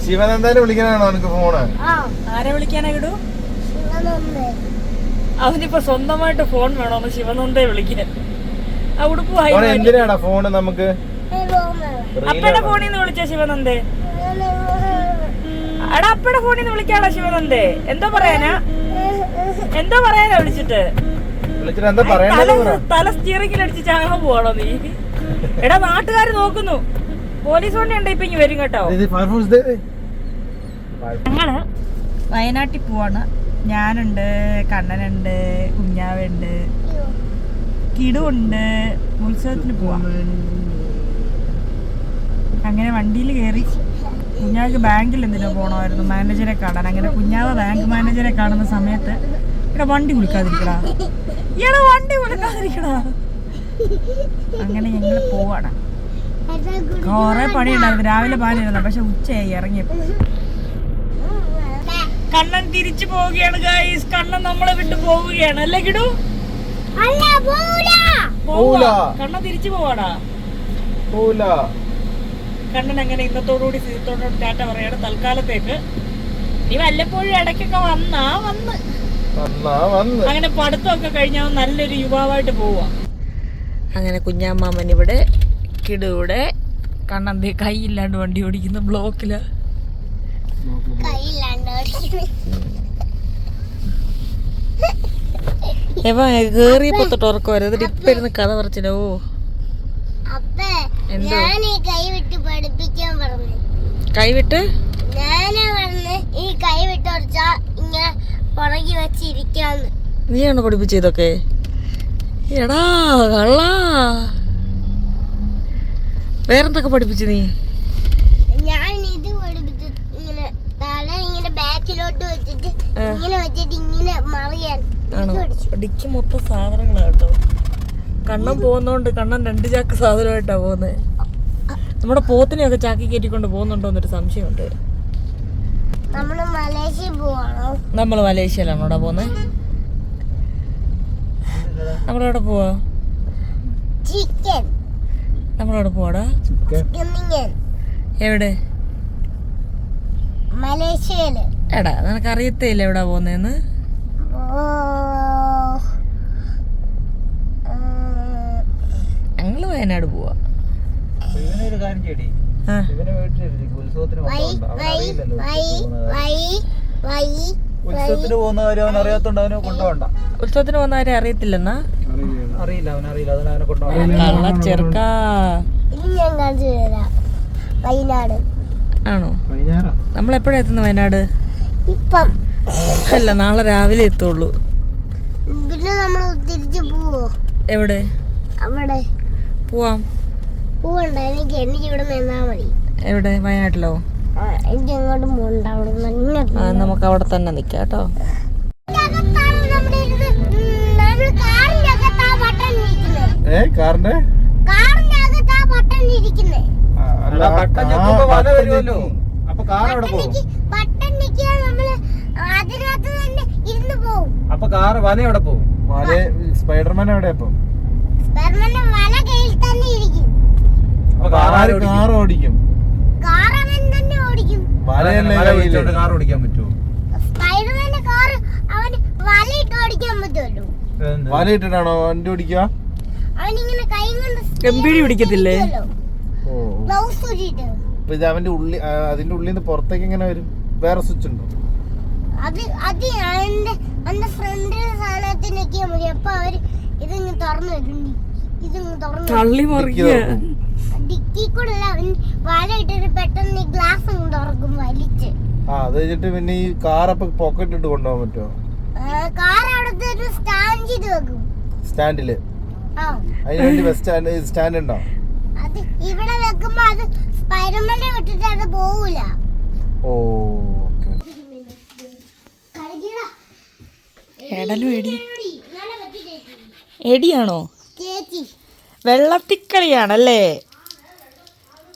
ശിവനന്ദനെ വിളിക്കാനാണോ നിനക്ക് ഫോണ്? ആരെ വിളിക്കാനാ കിടൂ? അവനിപ്പോ സ്വന്തമായിട്ട് ഫോൺ വേണോന്ന് ശിവനന്ദയെ വിളിക്കാൻ. ആ ഉടുപ്പ് എന്തിനാടാ ഫോണ്? നമുക്ക് അപ്പയുടെ ഫോണിൽ നിന്ന് വിളിച്ച ശിവനന്ദേ. എടാ അപ്പയുടെ ഫോണിൽ നിന്ന് വിളിക്കാടാ ശിവനന്ദേ. എന്തോ പറയാനാ വിളിച്ചിട്ട്? തല സ്റ്റിയറിംഗിൽ അടിച്ച് ചാകാൻ പോവാണോ നീ? എടാ നാട്ടുകാര് നോക്കുന്നു. പോലീസ് വണ്ടി ഉണ്ട്, ഇപ്പൊ ഇനി വരും കേട്ടോ. ഞങ്ങള് വയനാട്ടിൽ പോവാണ്. ഞാനുണ്ട്, കണ്ണനുണ്ട്, കുഞ്ഞാവുണ്ട്, കിടുണ്ട്. ഉത്സവത്തിന് പോവാ. അങ്ങനെ വണ്ടിയിൽ കയറി. കുഞ്ഞാവക്ക് ബാങ്കിൽ എന്തിനോ പോകണമായിരുന്നു, മാനേജറെ കാണാൻ. അങ്ങനെ കുഞ്ഞാവ് ബാങ്ക് മാനേജറെ കാണുന്ന സമയത്ത് ഇവിടെ വണ്ടി വിളിക്കാതിരിക്കടാ, അങ്ങനെ ഞങ്ങൾ പോവാണ്. കൊറേ പണിയുണ്ടായിരുന്നു. രാവിലെ പാലിരുന്ന, പക്ഷെ ഉച്ചയായി ഇറങ്ങിയപ്പോ. കണ്ണൻ തിരിച്ചു പോവുകയാണ് ഗൈസ്. കണ്ണൻ നമ്മളെ വിട്ടു പോവുകയാണ് അല്ലേ കിടു? കണ്ണൻ തിരിച്ചു പോവാടാ. കണ്ണൻ അങ്ങനെ ഇന്നത്തോടുകൂടി സീതത്തോടുകൂടി ടാറ്റ പറയാണ് തൽക്കാലത്തേക്ക്. നീ വല്ലപ്പോഴും ഇടയ്ക്കൊക്കെ വന്ന് അങ്ങനെ പഠിത്തമൊക്കെ കഴിഞ്ഞാൽ നല്ലൊരു യുവാവായിട്ട് പോവാ. അങ്ങനെ കുഞ്ഞാമാമൻ ഇവിടെ, കിടു ഇവിടെ, കണ്ണൻ കൈയില്ലാണ്ട് വണ്ടി ഓടിക്കുന്ന ബ്ലോക്കില്. കേറിയപ്പോ തൊട്ട് ഉറക്കം വരും. ഇപ്പൊ ഇരുന്ന് കഥ പറച്ചില്ലോ. കൈവിട്ട് നീയാണോ പഠിപ്പിച്ചതൊക്കെ? എടാ കള്ളാ, വേറെന്തൊക്കെ പഠിപ്പിച്ചു നീ? ഞാൻ ഇത് പഠിപ്പിച്ചു. ഇങ്ങനെ തല ഇങ്ങനെ ബാക്കിലോട്ട് വെച്ചിട്ട് ഇങ്ങനെ വെച്ചിട്ട് ഇങ്ങനെ മറിയാൻ. ഡിക്ക് മൊത്തം സാധനങ്ങളാ കേട്ടോ. കണ്ണൻ പോകുന്നോണ്ട് കണ്ണൻ 2 ചാക്ക് സാധനമായിട്ടാ പോകുന്നത്. നമ്മുടെ പോത്തിനെയൊക്കെ ചാക്കി കയറ്റിക്കൊണ്ട് പോകുന്നുണ്ടോന്നൊരു സംശയമുണ്ട്. നമ്മള് മലേഷ്യയിലാണോ ഇവിടെ പോകുന്നത്? നമ്മളെവിടെ പോവാ? നമ്മളെവിടെ പോവാടാ? എവിടെ? മലേഷ്യയില്. എടാ നിനക്ക് അറിയത്തില്ല എവിടാ പോകുന്നേന്ന്? ഞങ്ങള് വയനാട് പോവാ. ഉത്സവത്തിന് പോകുന്ന കാര്യം അവൻ അറിയാത്തോണ്ട് അവനെ കൊണ്ടുപോകണ്ട. ഉത്സവത്തിന് പോകുന്ന കാര്യം അറിയത്തില്ലെന്നാ? അറിയില്ല, അവനെ കൊണ്ടുപോകണ്ട. കള്ള ചെറുക്കാ. വയനാട് ആണോ? നമ്മളെപ്പോഴാ എത്തുന്നത് വയനാട്? അല്ല, നാളെ രാവിലെ എത്തുള്ളൂ. പിന്നെ നമ്മൾ തിരിച്ചു പോവോ? എവിടെ? അവിടെ പോവാം. പോവണ്ട, എനിക്ക് ഇവിടെ നിന്നാ മതി. എവിടെ? വയനാട്ടിലോ? എനിക്ക് അങ്ങോട്ട് പോകണ്ട. നമുക്ക് അവിടെ തന്നെ നിക്കാം കേട്ടോ. അപ്പൊ കാറ് വല എവിടെ പോകും? സ്പൈഡർമാൻ എവിടെ? അപ്പൊ കാർ ഓടിക്കും. കാർ ഓടിക്കാൻ പറ്റുമോ? വല ഇട്ടിട്ടാണോ വണ്ടി ഓടിക്കുക? എംപിഡി പിടിക്കത്തില്ലേ? ഇത് അവന്റെ ഉള്ളിൽ, അതിന്റെ ഉള്ളിൽ നിന്ന് പുറത്തേക്ക് എങ്ങനെ വരും? വേറെ സ്വിച്ച് ഉണ്ടോ? തള്ളി മറിക്കുക. അത് വെച്ചിട്ട് പിന്നെ ഈ കാർ അപ്പൊ പോക്കറ്റ് ഇട്ട് കൊണ്ടുപോകാൻ പറ്റുമോ? സ്റ്റാൻഡില് അതിനുവേണ്ടി സ്റ്റാൻഡ് ഉണ്ടോ? ഇവിടെ വെക്കുമ്പോ അത് സ്പൈഡർമാനെ വിട്ടിട്ട് അത് പോവൂല. എടിയാണോ? വെള്ളത്തിക്കളിയാണല്ലേ?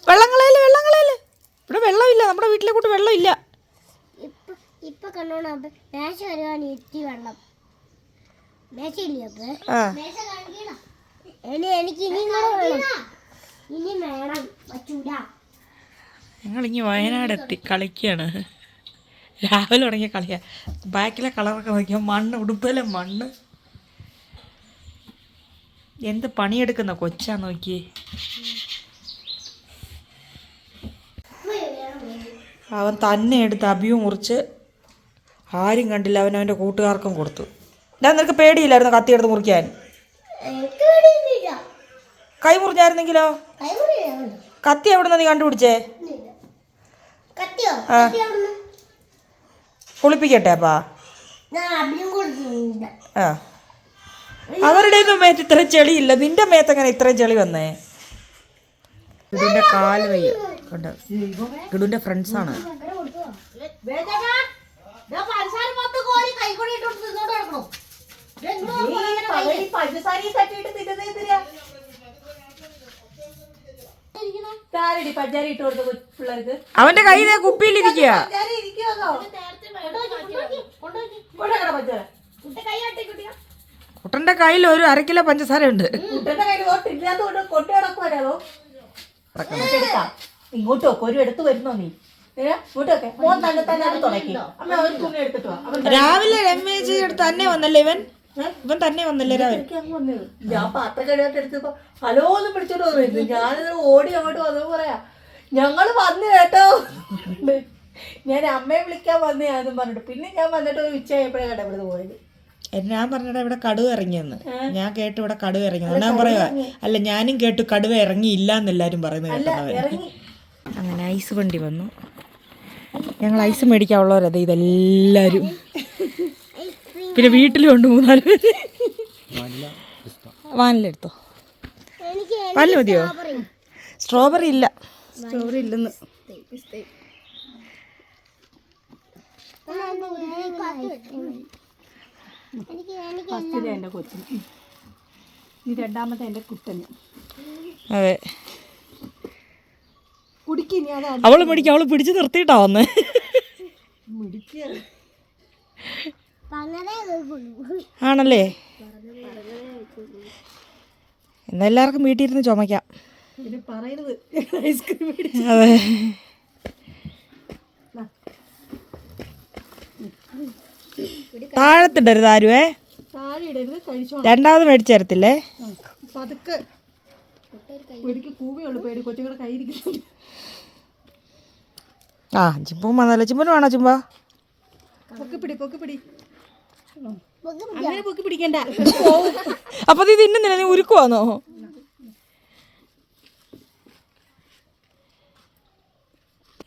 വെള്ളങ്ങളേല് ഇവിടെ വെള്ളമില്ല. നമ്മുടെ വീട്ടിലെ കൂട്ട് വെള്ളമില്ല. ഇപ്പൊ കണ്ടോണ മേശ വരുവാണ്. ഇത്തി വെള്ളം മേശയില്ലേ? എനിക്ക് ഇനി വേണം. പറ്റൂല. ഞങ്ങളിങ്ങി വയനാട് എത്തി കളിക്കുകയാണ്. രാവിലെ തുടങ്ങിയ കളിയാ. ബാക്കിലെ കളറൊക്കെ നോക്കിയാൽ മണ്ണ്, ഉടുപ്പിലെ മണ്ണ്. എന്ത് പണിയെടുക്കുന്ന കൊച്ചാ നോക്കിയേ. അവൻ തന്നെ എടുത്ത് അബിയു മുറിച്ച് ആരും കണ്ടില്ല. അവൻ അവൻ്റെ കൂട്ടുകാർക്കും കൊടുത്തു. ഞാൻ നിനക്ക് പേടിയില്ലായിരുന്നു കത്തി എടുത്ത് മുറിക്കാൻ? കൈ മുറിഞ്ഞായിരുന്നെങ്കിലോ? കത്തി എവിടുന്ന നീ കണ്ടുപിടിച്ചേ? കുളിപ്പിക്കട്ടെ അപ്പാ? ആ, അവരുടെ ഒന്നും മേത്ത് ഇത്ര ചെളിയില്ല. നിന്റെ മേത്തെങ്ങനെ ഇത്രയും ചെളി വന്നേ? ഗിഡുവിന്റെ കാല് വയ്യ കണ്ടോ? ഗിഡുവിന്റെ ഫ്രണ്ട്സാണ്. അവന്റെ കയ്യിൽ കുപ്പിയിലിരിക്കുക. കുട്ടന്റെ കയ്യിൽ ഒരു 1/2 കിലോ പഞ്ചസാര ഉണ്ട്. ഇങ്ങോട്ട് വെക്കോ, ഒരു എടുത്ത് വരുന്നോ നീ? രാവിലെ രമേശ് തന്നെ വന്നല്ലേ ഇവൻ? ഇവൻ തന്നെ വന്നല്ലേ രാവിലെ? ഞാൻ പാത്രം കഴിയാട്ട് എടുത്തപ്പോ ഹലോന്ന് പിടിച്ചോണ്ട് വരുന്നു. ഞാനിത് ഓടി അങ്ങോട്ട് വന്നു പറയാ ഞങ്ങള് വന്നു കേട്ടോ. ഞാൻ അമ്മയെ വിളിക്കാൻ വന്നയാന്നും പറഞ്ഞിട്ട് പിന്നെ ഞാൻ വന്നിട്ട് ഒരു ഉച്ചയായപ്പോഴാണ് കേട്ടോ ഇവിടുന്ന് പോയത്. ഞാൻ പറഞ്ഞിട്ട് ഇവിടെ കടുവ ഇറങ്ങിയെന്ന് ഞാൻ കേട്ടു. ഇവിടെ കടുവ ഇറങ്ങിയെന്ന് ഞാൻ പറയുക. അല്ല, ഞാനും കേട്ടു കടുവ ഇറങ്ങിയില്ല എന്നെല്ലാരും പറയുന്നത് കേട്ടവൻ. അങ്ങനെ ഐസ് വണ്ടി വന്നു. ഞങ്ങൾ ഐസ് മേടിക്കാനുള്ളവരത് ഇതെല്ലാരും. പിന്നെ വീട്ടിലും ഉണ്ട് 3-4 പേര്. വാനിലെടുത്തോ? വാനില മതിയോ? സ്ട്രോബെറി ഇല്ല. സ്ട്രോബെറി ഇല്ലെന്ന്. എന്റെ കൊച്ചിന് ഈ രണ്ടാമത്തെ എന്റെ കുട്ടന്. അതെ, കുടിക്കിനി അതാ അവള് മേടിക്കും. അവള് പിടിച്ച് നിർത്തിയിട്ടാ വന്ന്. ആണല്ലേ? എന്നാ എല്ലാവർക്കും വീട്ടിൽ ഇരുന്ന് ചുമക്കാം. അതെ, താഴത്തിടരുത് ആരുവേ. രണ്ടാമത് മേടിച്ചു തരത്തില്ലേ? പതുക്കെ കൂവയുള്ളൂ പേടി കൊച്ചുങ്ങളുടെ കയ്യിരിക്കുന്നു. ആ, ചിമ്പും വന്നല്ലോ. ചിമ്പുന് വേണോ ചുമ്പ? പൊക്കിപ്പിടി അങ്ങനെ പൊക്കി പിടിക്കണ്ട. അപ്പൊ നീ തിന്നുന്നില്ല, നീ ഉരുക്കുവാന്നോ?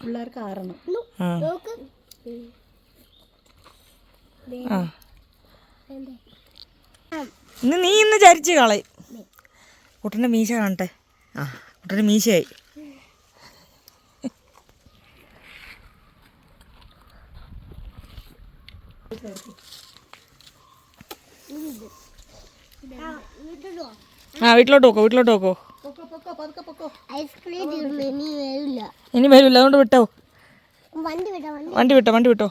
പിള്ളേർക്ക് ആറണം. നീ ഇന്ന് ചരിച്ച് കളയും. കുട്ടൻ്റെ മീശ കാണട്ടെ. ആ, കുട്ടൻ്റെ മീശയായി. ആ, വീട്ടിലോട്ട് പോക്കോ. ഇനി വരില്ല, അതുകൊണ്ട് വിട്ടോ. വണ്ടി വിട്ടോ.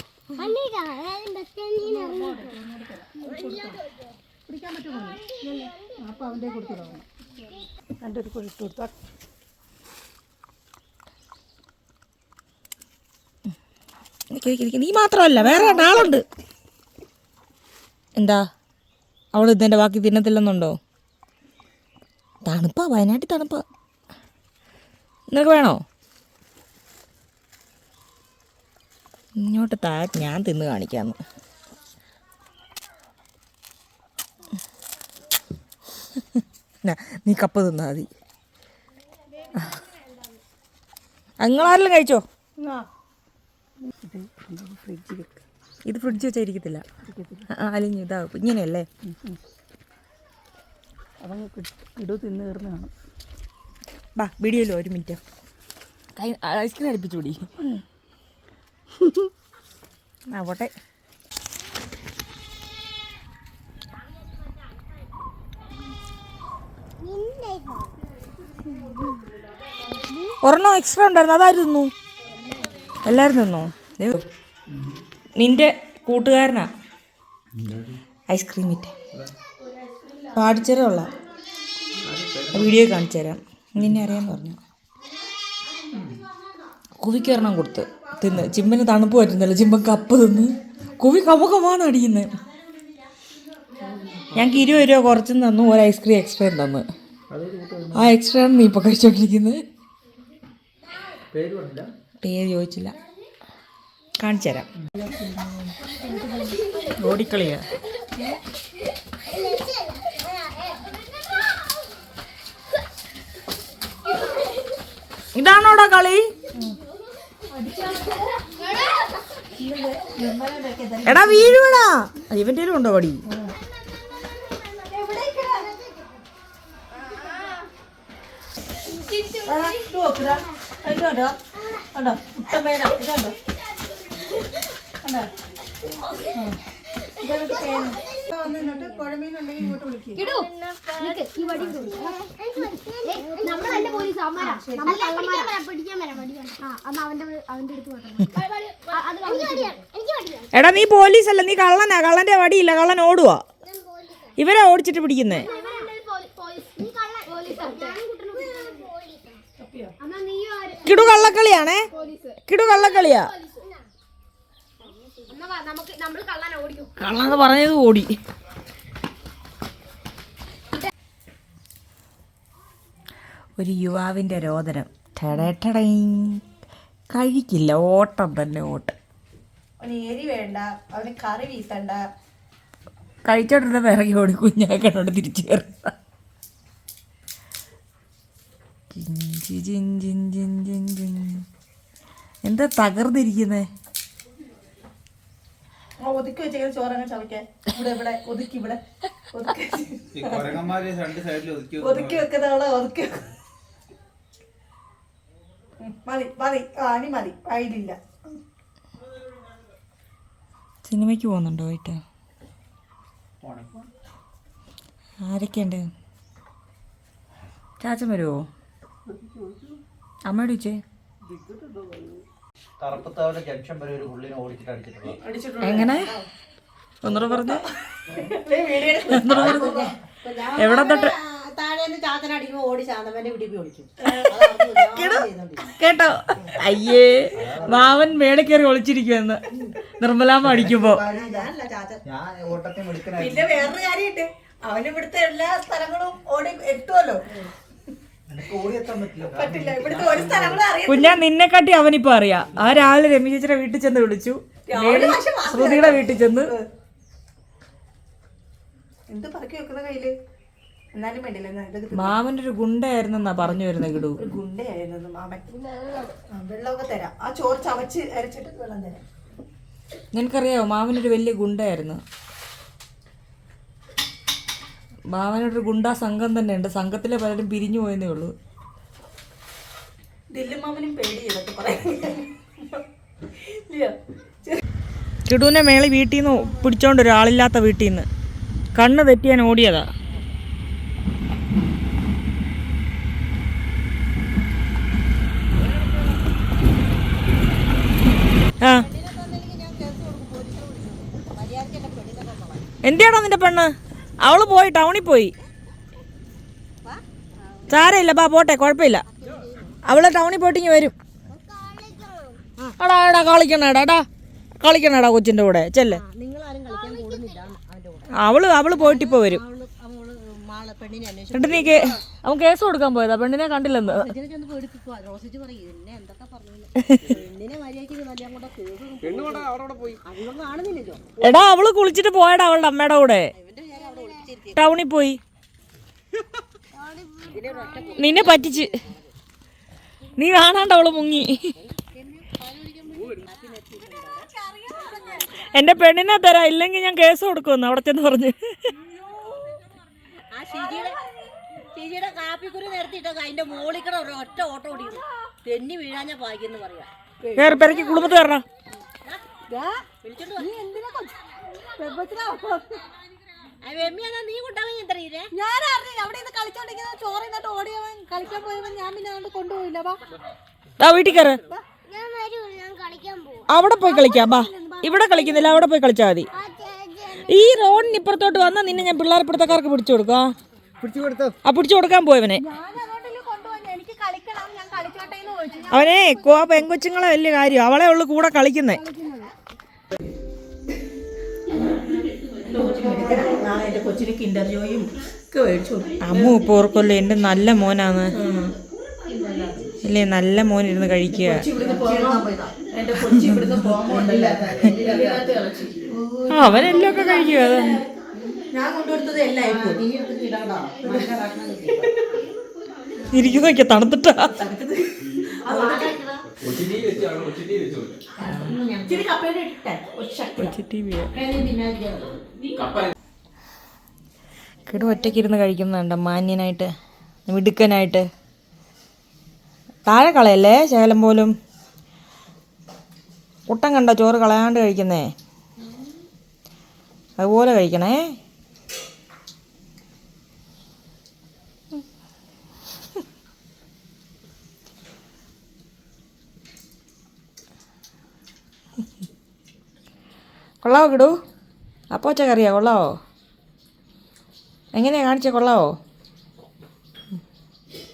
നീ മാത്രമല്ല, വേറെ ആളുണ്ട്. എന്താ അവൾ ഇതിൻ്റെ ബാക്കി തിന്നത്തില്ലെന്നുണ്ടോ? തണുപ്പാ, വയനാട്ടിൽ തണുപ്പാ. നിനക്ക് വേണോ? ഇങ്ങോട്ട് ഞാൻ തിന്ന് കാണിക്കാന്ന്. നീ കപ്പ് തിന്നാ മതി. നിങ്ങളാരെല്ലാം കഴിച്ചോ? ഇത് ഫ്രിഡ്ജ് വെച്ചായിരിക്കത്തില്ല, അലിഞ്ഞ് ഇതാവും. ഇങ്ങനെയല്ലേ? ഇടൂ തിന്ന് കയറുന്നതാണ്. ബാ, വീഡിയോയിലോ 1 മിനിറ്റ് ഐസ്ക്രീം അടുപ്പിച്ചുകൂടി. ആ, പോട്ടെ. ഒരെണ്ണം എക്സ്ട്രാ ഉണ്ടായിരുന്നു, അതാരും തിന്നു. എല്ലാവരും തിന്നോ? നിന്റെ കൂട്ടുകാരനാ ഐസ്ക്രീം വിറ്റ്. പാടിച്ചേരുള്ള വീഡിയോ കാണിച്ചു തരാം. നിന്നെ അറിയാൻ പറഞ്ഞു. കുവിക്കൊരെണ്ണം കൊടുത്ത് തിന്ന്. ചിമ്മന് തണുപ്പ് പറ്റുന്നില്ല, ചിമ്മൻ കപ്പ് തിന്ന്. കുവി കമുകമാണ് അടിക്കുന്നത്. ഞങ്ങൾക്ക് 20 രൂപ കുറച്ചും തന്നു, ഒരു ഐസ്ക്രീം എക്സ്ട്രാ തന്നു. ആ എക്സ്ട്രാ ആണ് നീ ഇപ്പൊ കഴിച്ചോണ്ടിരിക്കുന്നത്. പേര് ചോദിച്ചില്ല, കാണിച്ചു തരാം. ഓടിക്കളിയാ. ഇതാണോടാ കളി? എടാ വീഴുവടാ. ഇവന്റെ ഉണ്ടോ പടി? എടാ നീ പോലീസല്ല, നീ കള്ളനാ. കള്ളന്റെ വടിയില്ല, കള്ളൻ ഓടുവാ. ഇവരെ ഓടിച്ചിട്ട് പിടിക്കുന്നേ. കിടു കള്ളക്കളിയാണേ, കിടു കള്ളക്കളിയാ. കള്ളന്ന് പറഞ്ഞത് ഓടി. ഒരു യുവാവിൻ്റെ രോദനം. ടടടടൈ. കഴിക്കില്ല, ഓട്ടം തന്നെ ഓട്ടം. അവന് എരി വേണ്ട, അവന് കറി വീസണ്ട. കഴിച്ചോണ്ടിരുന്ന പിറകെ ഓടി കുഞ്ഞാക്കനോട് തിരിച്ചു കയറുക. എന്താ തകർന്നിരിക്കുന്നേ? ഒതുക്കി വെച്ചേക്കുന്ന ചോറങ്ങ് ചവയ്ക്കാൻ. ഇവിടെ ഇവിടെ ഒതുക്കി, ഇവിടെ ഒതുക്കി വെക്കുന്നവളെ ഒതുക്കി. മതി മതി, അനി മതി, അതിലില്ല. സിനിമയ്ക്ക് പോകുന്നുണ്ടോ വൈകിട്ട്? ആരൊക്കെയുണ്ട്? ചാച്ചൻ വരുമോ? അമ്മയോട് ചോദിച്ചേ. എങ്ങനെ? ഒന്നുകൂടെ പറഞ്ഞു. എവിടെ തൊട്ട് കേട്ടോ? അയ്യേ, മാവൻ മേളിൽ കയറി ഒളിച്ചിരിക്കുമെന്ന് നിർമ്മലാമ്മ അടിക്കുമ്പോ. പിന്നെ വേറൊരു കാര്യമുണ്ട്, അവന് ഇവിടുത്തെ എല്ലാ സ്ഥലങ്ങളും ഓടി എത്തുമല്ലോ. പറ്റില്ല, ഇവിടുത്തെ ഒരു സ്ഥലങ്ങളും അറിയാം. കുഞ്ഞാ നിന്നെക്കാട്ടി അവനിപ്പോ അറിയാം. ആ രാവിലെ രമി ചേച്ചിയുടെ വീട്ടിൽ ചെന്ന് വിളിച്ചു, ശ്രുതിയുടെ വീട്ടിൽ ചെന്ന്. എന്ത് പറക്കി വെക്കുന്ന കയ്യില്? എന്നാലും വേണ്ടില്ല. മാമന്റെ ഒരു ഗുണ്ടയായിരുന്നെന്നാ പറഞ്ഞു വരുന്നത്. കിടു ഒരു ഗുണ്ടയായിരുന്നു മാമൻ. വെള്ളമൊക്കെ തരാം, ആ ചോറ് ചവച്ച് അരച്ചിട്ട് വെള്ളം തരാം. നിനക്കറിയാവോ മാമനൊരു വലിയ ഗുണ്ടയായിരുന്നു. മാമനൊരു ഗുണ്ടാ സംഘം തന്നെ ഉണ്ട്. സംഘത്തിലെ പലരും പിരിഞ്ഞു പോയെന്നേ ഉള്ളൂ. ദില്ലുമാമനും പേടി ഇതൊക്കെ പറയാം. കിടുവിനെ മേളി വീട്ടിൽ നിന്ന് പിടിച്ചോണ്ട് ഒരാളില്ലാത്ത വീട്ടിൽ നിന്ന് കണ്ണ് തെറ്റിയാൻ ഓടിയതാ. ആ എന്തിയാണോ നിന്റെ പെണ്ണ്? അവള് പോയി, ടൗണിൽ പോയി. സാരമില്ല, ബാ പോട്ടെ, കുഴപ്പമില്ല. അവള് ടൗണിൽ പോയിട്ടിങ്ങി വരും. എടാ എടാ കളിക്കണേടാ, കളിക്കണേടാ കൊച്ചിന്റെ കൂടെ ചെല്ലേ. അവള് പോയിട്ടിപ്പോ വരും. എന്നിട്ട് നീ അവൻ കേസ് കൊടുക്കാൻ പോയതാ, പെണ്ണിനെ കണ്ടില്ലെന്ന്. എടാ അവള് കുളിച്ചിട്ട് പോയടാ അവളുടെ അമ്മയുടെ കൂടെ, ടൗണിൽ പോയി. നിന്നെ പറ്റിച്ച്, നീ കാണാണ്ട് അവള് മുങ്ങി. എന്റെ പെണ്ണിനെ തരാ, ഇല്ലെങ്കിൽ ഞാൻ കേസ് കൊടുക്കുമെന്ന് അവിടെ ചെന്ന് പറഞ്ഞു. കാപ്പിക്കുരു നിർത്തിട്ടോ അതിന്റെ മോളിക്കട ഒറ്റ ഓട്ടം ഓടി തെന്നി വീഴാഞ്ഞ ഭാഗ്യം പറയാ. കേറി പെരക്കി കുടുംബത്ത് കയറണം. നീ കൊണ്ടാവാൻ എന്തറിയില്ലേ? ഞാൻ അറിഞ്ഞില്ല, അവിടെ നിന്ന് കളിച്ചോണ്ടിരിക്കുന്ന ചോറ് എന്നിട്ട് ഓടിയവൻ കളിക്കാൻ പോയവൻ ഞാൻ പിന്നെ അതുകൊണ്ട് കൊണ്ടുപോയില്ല. വീട്ടിൽ കയറ്, അവിടെ പോയി കളിക്കാം. ബാ, ഇവിടെ കളിക്കുന്നില്ല, അവിടെ പോയി കളിച്ചാൽ മതി. ഈ റോഡിന് ഇപ്പുറത്തോട്ട് വന്നാൽ നിന്നെ ഞാൻ പിള്ളേർ പിടുത്തക്കാർക്ക് പിടിച്ചു കൊടുക്കാം. പിടിച്ചു കൊടുക്കാൻ പോയവനെ. ഞാൻ അതുകൊണ്ടല്ലേ കൊണ്ടുപോയി, എനിക്ക് കളിക്കണം, ഞാൻ കളിച്ചോട്ടെ എന്ന് അവനെ പെങ്കൊച്ചുങ്ങളെ വലിയ കാര്യം, അവളെ ഉള്ളു കൂടെ കളിക്കുന്നേ. നാളെ എന്റെ കൊച്ചിന് കിൻഡർ ജോയും ഒക്കെ മേടിച്ചു. അമ്മ ഇപ്പൊ ഓർക്കല്ലോ എന്റെ നല്ല മോനാന്ന് അല്ലേ, നല്ല മോൻ ഇരുന്ന് കഴിക്കുക. എന്റെ കൊച്ചി ഇവിടുന്ന് പോകുമ്പോണ്ടല്ല അവനെല്ലാം ഒക്കെ കഴിക്കുക. അതാ ഞാൻ കൊണ്ടുകൊടുത്തത് എല്ലാം ഇരിക്കുന്നൊക്കെ തണുത്തിട്ടാ. കിടു ഒറ്റയ്ക്കിരുന്ന് കഴിക്കുന്നുണ്ട് മാന്യനായിട്ട്, മിടുക്കനായിട്ട്. താഴെ കളയല്ലേ ശകലം പോലും. കുട്ടൻ കണ്ടോ ചോറ് കളയാണ്ട് കഴിക്കുന്നേ, അതുപോലെ കഴിക്കണേ. കൊള്ളാവോ കിടു? അപ്പോച്ച കറിയാ? കൊള്ളാവോ? എങ്ങനെയാ കാണിച്ചേ? കൊള്ളാവോ?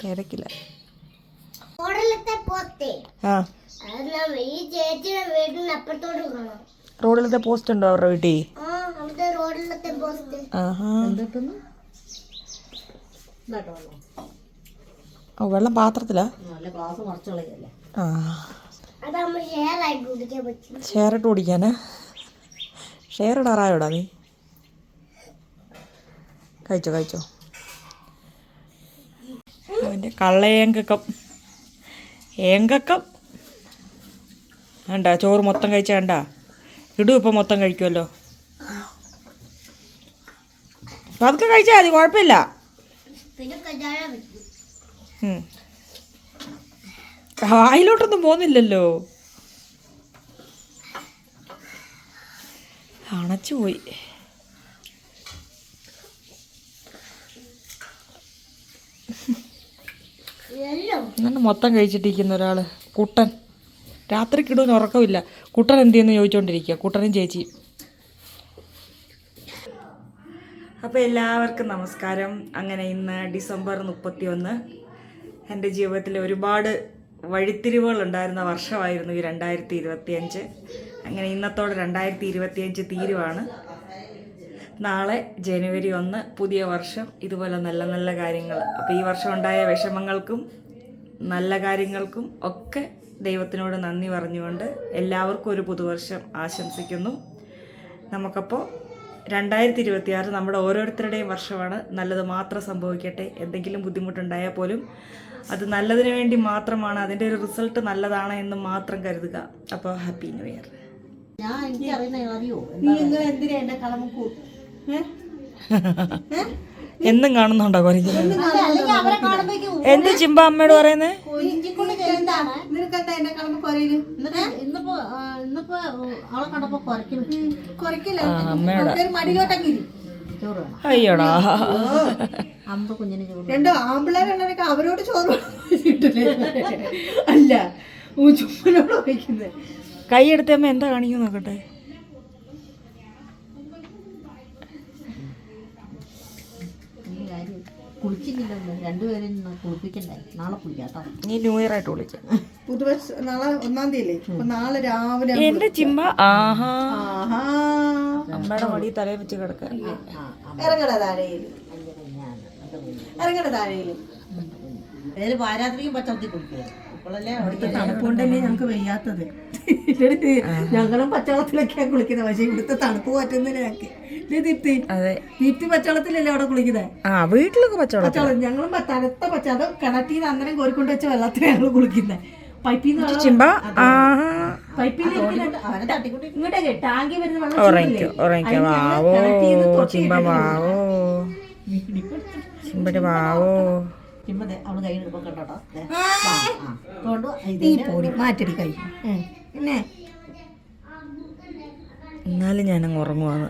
തിരക്കില്ല. ആ റോഡിലത്തെ പോസ്റ്റ് ഉണ്ടോ അവരുടെ വീട്ടിൽ? ആഹാ. ഓ, വെള്ളം പാത്രത്തിലാ? ആ, ഷെയറിട്ട് കുടിക്കാനാ? ഷെയർ ഇടാറായോടാ നീ? കഴിച്ചോ കഴിച്ചോ. അവൻ്റെ കള്ളയേങ്കം വേണ്ട, ചോറ് മൊത്തം കഴിച്ചാ വേണ്ട. ഇടും ഇപ്പം മൊത്തം കഴിക്കുമല്ലോ. അതൊക്കെ കഴിച്ചാൽ മതി, കുഴപ്പമില്ല. വായിലോട്ടൊന്നും പോകുന്നില്ലല്ലോ. അണച്ചു പോയി. അങ്ങനെ മൊത്തം കഴിച്ചിട്ടിരിക്കുന്ന ഒരാൾ കുട്ടൻ. രാത്രി കിടുവിന് ഉറക്കമില്ല. കുട്ടൻ എന്ത് ചെയ്യുന്നു ചോദിച്ചുകൊണ്ടിരിക്കുക, കുട്ടനും ചേച്ചി. അപ്പോൾ എല്ലാവർക്കും നമസ്കാരം. അങ്ങനെ ഇന്ന് ഡിസംബർ 31. എൻ്റെ ജീവിതത്തിൽ ഒരുപാട് വഴിത്തിരിവുകൾ ഉണ്ടായിരുന്ന വർഷമായിരുന്നു ഈ 2025. അങ്ങനെ ഇന്നത്തോടെ 2025 തീരുവാണ്. നാളെ ജനുവരി 1, പുതിയ വർഷം. ഇതുപോലെ നല്ല നല്ല കാര്യങ്ങൾ. അപ്പോൾ ഈ വർഷം ഉണ്ടായ വിഷമങ്ങൾക്കും നല്ല കാര്യങ്ങൾക്കും ഒക്കെ ദൈവത്തിനോട് നന്ദി പറഞ്ഞുകൊണ്ട് എല്ലാവർക്കും ഒരു പുതുവർഷം ആശംസിക്കുന്നു. നമുക്കപ്പോൾ 2026 നമ്മുടെ ഓരോരുത്തരുടെയും വർഷമാണ്. നല്ലത് മാത്രം സംഭവിക്കട്ടെ. എന്തെങ്കിലും ബുദ്ധിമുട്ടുണ്ടായാൽ പോലും അത് നല്ലതിന് വേണ്ടി മാത്രമാണ്. അതിൻ്റെ ഒരു റിസൾട്ട് നല്ലതാണ് എന്ന് മാത്രം കരുതുക. അപ്പോൾ ഹാപ്പി ന്യൂ ഇയർ. ഞാൻ എനിക്ക് അറിയോ നിങ്ങൾ എന്തിനാ എന്റെ കളമുക്കൂ? എന്നും കാണുന്നുണ്ടോ കുറച്ച്? അവരെ കാണുമ്പോഴേക്കും എന്ത് ചിമ്പ അമ്മയോട് പറയുന്നേ? നിനക്കെന്താ എന്റെ കളമ്പ് കുറയില്? ഇന്നിപ്പോ അവളെ കണ്ടപ്പോ കുറയ്ക്കില്ല. അമ്മയോടാ. മടിയിലോട്ടങ്ങിരി ചോറ് വേണം. അയ്യോടാ, അമ്പ കുഞ്ഞിന് ചോറ്. രണ്ടോ ആമ്പിള്ളേരുള്ളവരൊക്കെ അവരോട് ചോറ് കിട്ടില്ലേ? അല്ല, ചുമ്മനോട് വയ്ക്കുന്നത്. കൈയെടുത്ത അമ്മ എന്താ കാണിക്കും നോക്കട്ടെ. കുളിച്ചിട്ടില്ല, രണ്ടുപേരും കുളിപ്പിക്കണ്ടായി. നാളെ കുളിക്കാട്ടോ. നീ ന്യൂ ഇയർ ആയിട്ട് വിളിക്കാം. പുതുവർഷ നാളെ 1-ാം തീയതി അല്ലേ? അപ്പൊ നാളെ രാവിലെ എന്റെ ചിമ്പ. ആഹാ, ആഹാ, അമ്മയുടെ മടി തലയിൽ വെച്ച് കിടക്കാൻ. ഇറങ്ങട താഴെയില്, ഇറങ്ങട താഴെയില്. ഏത് പാരാത്രിയും പച്ചവത്തി കുളിക്കുക. ഇപ്പോഴല്ലേ ഇവിടുത്തെ തണുപ്പുകൊണ്ടല്ലേ ഞങ്ങൾക്ക് വയ്യാത്തത്. ഞങ്ങളും പച്ചവെള്ളത്തിലൊക്കെയാണ് കുളിക്കുന്നത്. പക്ഷെ ഇവിടുത്തെ തണുപ്പ് പറ്റുന്നില്ല ഞങ്ങൾക്ക്. ദീപ്തി, അതെ, ദീപ്തി പച്ചവെള്ളത്തിലല്ലേ അവിടെ കുളിക്കുന്നത്? ആ വീട്ടിലൊക്കെ പച്ചവെള്ളം. പച്ചവെള്ളം ഞങ്ങളും തണുത്ത പച്ച, അത് കിണറ്റിൽ നിന്ന് അന്നേരം കോരിക്കൊണ്ട് വെച്ച വെള്ളത്തിലാണ് ഞങ്ങൾ കുളിക്കുന്നത്. പൈപ്പിൽ നിന്ന് ചിമ്പ. ആഹാ, പൈപ്പിൽ ഇങ്ങോട്ടേ ടാങ്കി വരുന്ന വെള്ളം ഉറങ്ങിക്കോ ഉറങ്ങിക്കോ. വാവോ ചിമ്പ, വാവോ ചിമ്പന്റെ വാവോ. അവള് കൈ എടുക്കുമ്പോ കണ്ടോട്ടോ. മാറ്റടി കൈ. പിന്നെ എന്നാലും ഞാനങ്ങ് ഉറങ്ങുവാന്ന്.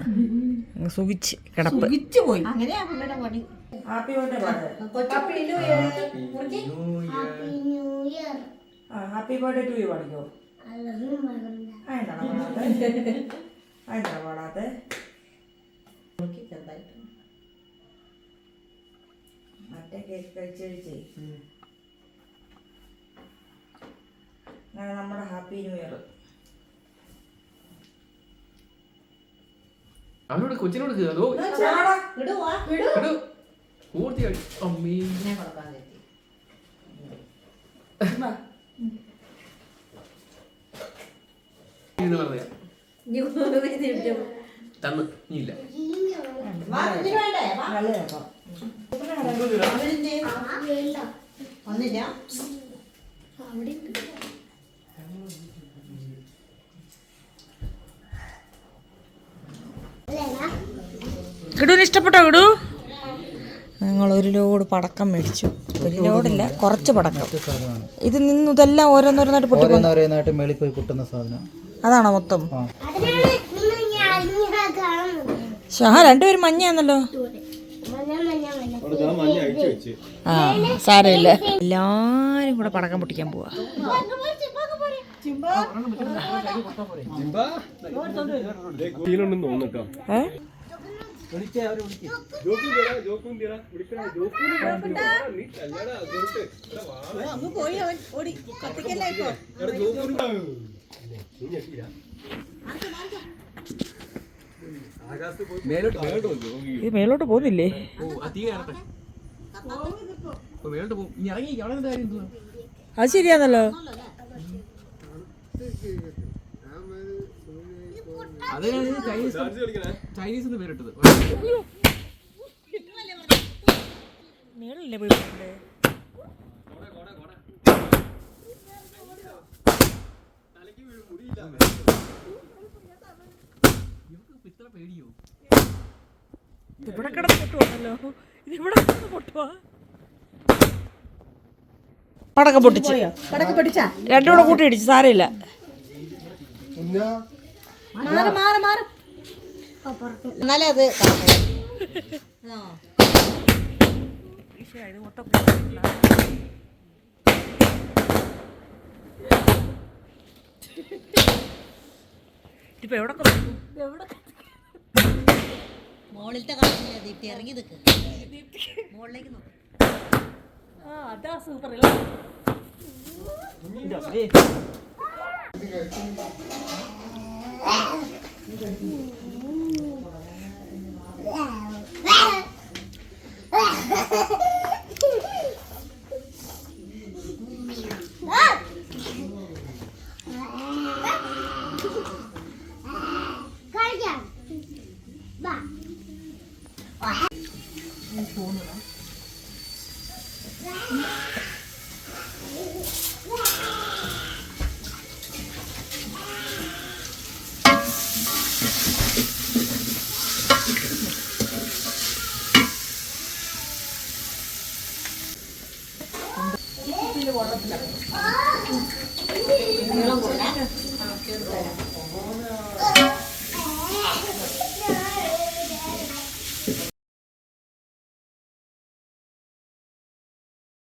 സുഖിച്ച് കിടപ്പ്. പോയി. അങ്ങനെയാ പിള്ളേരുടെ പണി. Happy birthday happy birthday to you പാടിക്കോ. പാടാതെ മറ്റേ കേക്ക് കഴിച്ച് കഴിച്ചേ നമ്മുടെ ഹാപ്പി ന്യൂ ഇയർ. അവനോട് കൊച്ചിനോട് പൂർത്തിയായി അമ്മീ തന്നു നീ ഇല്ല ഗിഡുവിന് ഇഷ്ടപ്പെട്ടോ? ഗിഡു ഞങ്ങൾ ഒരു ലോഡ് പടക്കം മേടിച്ചു. ഒരു ലോഡില്ല, കുറച്ച് പടക്കം. ഇത് നിന്ന് ഇതെല്ലാം ഓരോന്നോരോന്നായിട്ട് പൊട്ടുന്ന മേളിൽ പോയി പൊട്ടുന്ന സാധനം അതാണോ മൊത്തം? ഷാ രണ്ടുപേരും മഞ്ഞയാന്നല്ലോ. ആ സാരമില്ല, എല്ലാരും കൂടെ പടക്കം പൊട്ടിക്കാൻ പോവാ. ഇത് മേലോട്ട് പോകുന്നില്ലേ? അത് ശരിയാന്നല്ലോ. ചൈനീസ് പേരിട്ടത് മേളല്ലേ പോയിട്ടുണ്ട്. ഇവിടെ കിടന്ന് പൊട്ടുവാണല്ലോ. ഇതിവിടെ കിടന്ന് പൊട്ടുവാ. പടക്കം പൊട്ടിച്ച് രണ്ടും കൂടെ കൂട്ടി ഇടിച്ചു. സാരമില്ല. എന്നാലേ അത് ഇപ്പൊ എവിടെ മോളിലത്തെ കാണില്ല ദീപ്തി ഇറങ്ങി നിൽക്ക് മോളിലേക്ക് നോക്ക്. അതാ സൂപ്പർ. വെള്ളത്തിലാണ്